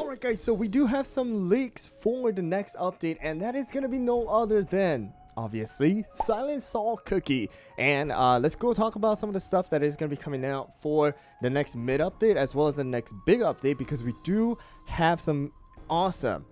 Alright guys, so we do have some leaks for the next update, and that is going to be no other than, obviously, Silent Salt Cookie. And let's go talk about some of the stuff that is going to be coming out for the next mid update as well as the next big update, because we do have some awesome,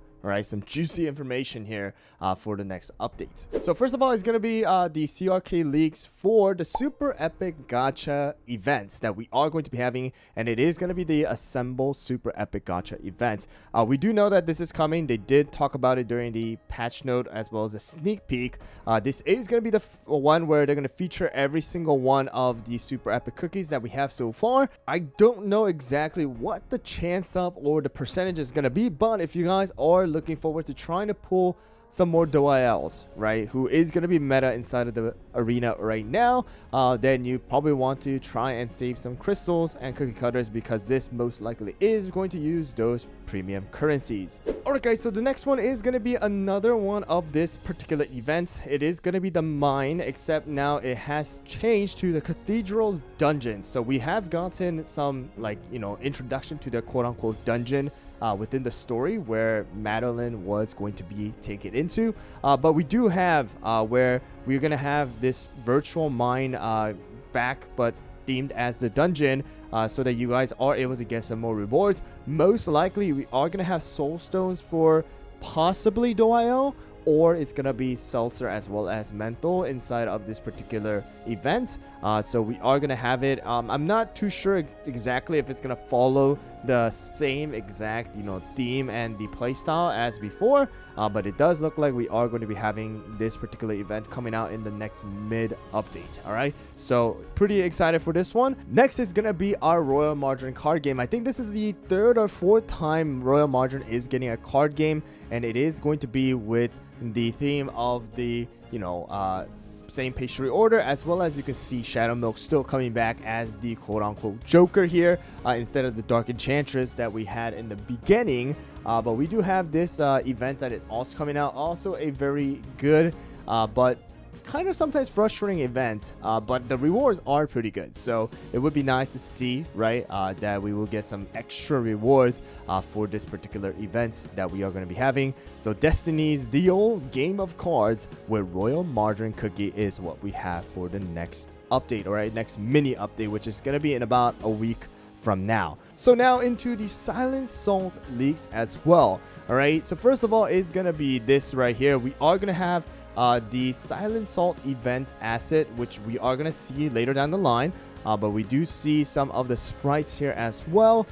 some juicy information here for the next updates. So first of all, it's going to be the CRK leaks for the Super Epic Gacha events that we are going to be having, and it is going to be the Assemble Super Epic Gacha event. We do know that this is coming. They did talk about it during the patch note as well as a sneak peek. This is going to be the one where they're going to feature every single one of the Super Epic cookies that we have so far. I don't know exactly what the chance of or the percentage is going to be, but if you guys are looking forward to trying to pull some more DOILs, who is going to be meta inside of the arena right now, then you probably want to try and save some crystals and cookie cutters, because this most likely is going to use those premium currencies. Alright guys, so the next one is going to be another one of this particular event. It is going to be the mine, except now it has changed to the Cathedral's dungeon. So we have gotten some introduction to the quote-unquote dungeon within the story where Madeline was going to be taken into, but we do have where we're gonna have this virtual mine back, but themed as the dungeon, so that you guys are able to get some more rewards. Most likely we are gonna have soul stones for possibly DOIL, or it's gonna be seltzer as well as menthol inside of this particular event. So we are gonna have it. I'm not too sure exactly if it's gonna follow the same exact theme and the playstyle as before, but it does look like we are going to be having this particular event coming out in the next mid update. All right, so pretty excited for this one. Next is gonna be our Royal Margarine card game. I think this is the third or fourth time Royal Margarine is getting a card game, and it is going to be with the theme of the same pastry order, as well as you can see Shadow Milk still coming back as the quote-unquote Joker here, instead of the Dark Enchantress that we had in the beginning. But we do have this event that is also coming out, also a very good but kind of sometimes frustrating event, but the rewards are pretty good, so it would be nice to see that we will get some extra rewards for this particular event that we are going to be having. So Destiny's Deal game of cards with Royal Margarine Cookie is what we have for the next update, next mini update, which is going to be in about a week from now. So now into the Silent Salt leaks as well. Alright, so first of all is going to be this right here. We are going to have the Silent Salt event asset, which we are going to see later down the line, but we do see some of the sprites here as well.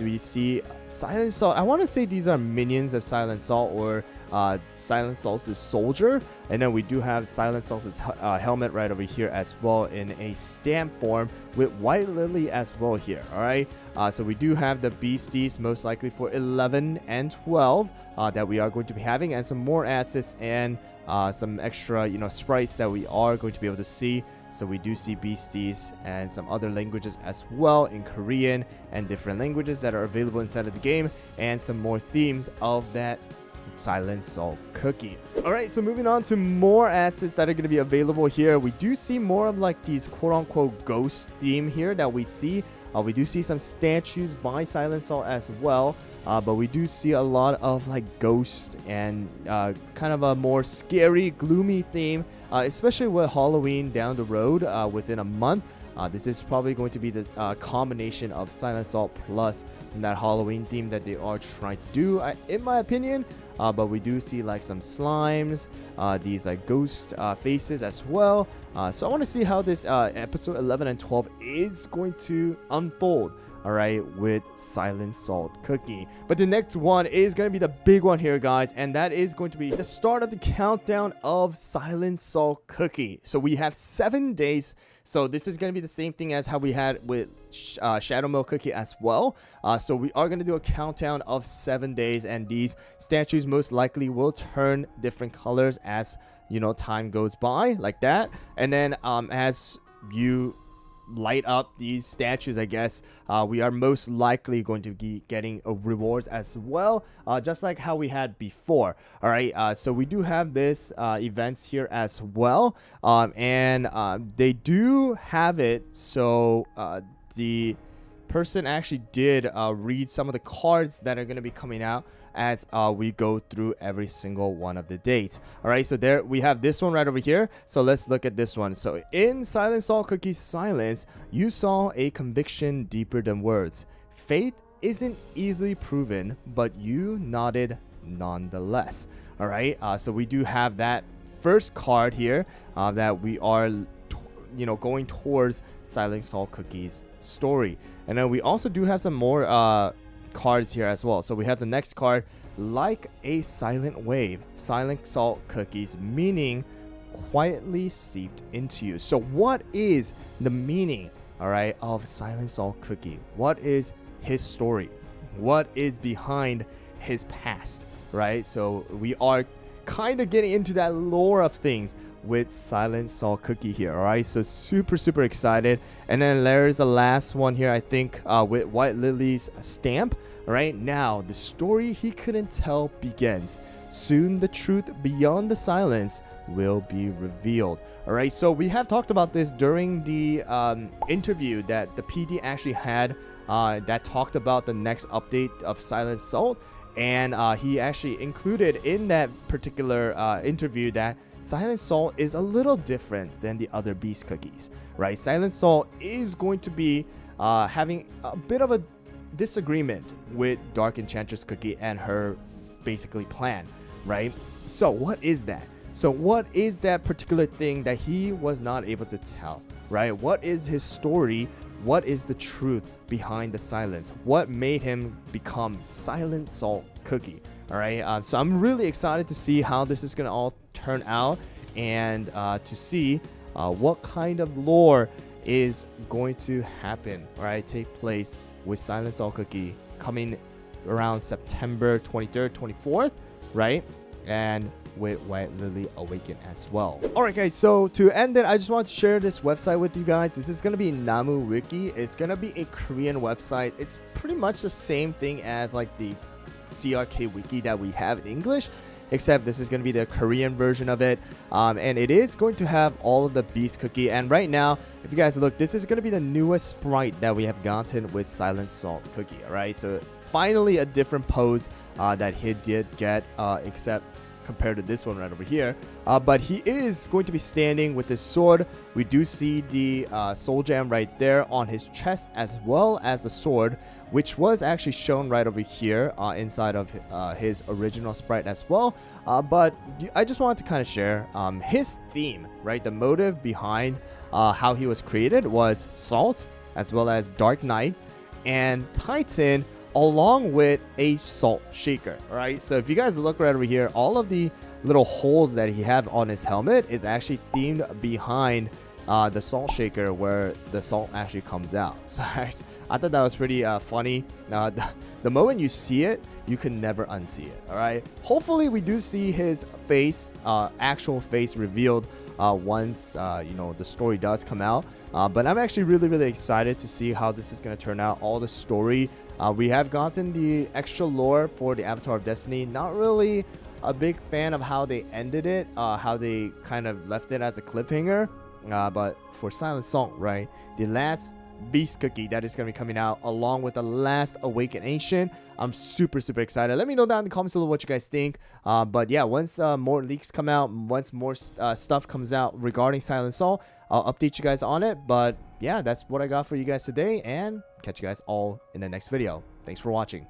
We see Silent Salt. I want to say these are minions of Silent Salt, or Silent Salt's soldier, and then we do have Silent Salt's helmet right over here as well in a stamp form with White Lily as well here. Alright, so we do have the beasties most likely for 11 and 12 that we are going to be having, and some more assets and some extra sprites that we are going to be able to see. So we do see beasties and some other languages as well in Korean and different languages that are available inside of the game, and some more themes of that Silent Salt Cookie. Alright, so moving on to more assets that are going to be available here. We do see more of these quote-unquote ghost theme here that we see. We do see some statues by Silent Salt as well, but we do see a lot of ghost and kind of a more scary, gloomy theme, especially with Halloween down the road within a month. This is probably going to be the combination of Silent Salt plus that Halloween theme that they are trying to do, in my opinion. But we do see some slimes, these ghost faces as well. So I want to see how this episode 11 and 12 is going to unfold, with Silent Salt Cookie. But the next one is going to be the big one here, guys, and that is going to be the start of the countdown of Silent Salt Cookie. So we have 7 days. So this is going to be the same thing as how we had with Shadow Milk Cookie as well. So we are going to do a countdown of 7 days, and these statues most likely will turn different colors as time goes by, like that. And then as you light up these statues, I guess we are most likely going to be getting rewards as well, just like how we had before. All right, so we do have this events here as well, and they do have it so the person actually did read some of the cards that are going to be coming out as we go through every single one of the dates. All right, so there we have this one right over here. So let's look at this one. So in Silent Salt Cookie's silence, you saw a conviction deeper than words. Faith isn't easily proven, but you nodded nonetheless. All right, so we do have that first card here that we are going towards Silent Salt Cookie's story. And then we also do have some more cards here as well. So we have the next card, like a silent wave, Silent Salt Cookie's meaning quietly seeped into you. So what is the meaning, all right, of Silent Salt Cookie? What is his story? What is behind his past, right? So we are kind of getting into that lore of things with Silent Salt Cookie here. All right, so super excited. And then there's the last one here, I think, with White Lily's stamp. All right, now the story he couldn't tell begins. Soon the truth beyond the silence will be revealed. All right, so we have talked about this during the interview that the PD actually had that talked about the next update of Silent Salt. And he actually included in that particular interview that Silent Salt is a little different than the other Beast cookies, right? Silent Salt is going to be having a bit of a disagreement with Dark Enchantress Cookie and her basically plan, right? So what is that? So what is that particular thing that he was not able to tell, right? What is his story? What is the truth behind the silence? What made him become Silent Salt Cookie? All right, so I'm really excited to see how this is going to all turn out and to see what kind of lore is going to happen, all right, take place with Silent Salt Cookie coming around September 23rd, 24th, right? And with White Lily Awaken as well. Alright guys, so to end it, I just want to share this website with you guys. This is going to be Namu Wiki. It's going to be a Korean website. It's pretty much the same thing as like the CRK Wiki that we have in English, except this is going to be the Korean version of it. And it is going to have all of the Beast Cookie. And right now, if you guys look, this is going to be the newest sprite that we have gotten with Silent Salt Cookie. Alright, so finally a different pose that he did get, except compared to this one right over here, but he is going to be standing with his sword. We do see the soul gem right there on his chest, as well as the sword, which was actually shown right over here inside of his original sprite as well. But I just wanted to kind of share his theme, right? The motive behind how he was created was Salt, as well as Dark Knight and Titan, along with a salt shaker. All right, so if you guys look right over here, all of the little holes that he have on his helmet is actually themed behind the salt shaker, where the salt actually comes out. So I thought that was pretty funny. The moment you see it, you can never unsee it. All right, hopefully we do see his face, actual face revealed once the story does come out. But I'm actually really excited to see how this is going to turn out. All the story, we have gotten the extra lore for the Avatar of Destiny. Not really a big fan of how they ended it, how they kind of left it as a cliffhanger. But for Silent Salt, right, the last Beast Cookie that is going to be coming out, along with the last Awakened Ancient, I'm super excited. Let me know down in the comments below what you guys think. But yeah, once more leaks come out, once more stuff comes out regarding Silent Salt, I'll update you guys on it. But yeah, that's what I got for you guys today, and catch you guys all in the next video. Thanks for watching.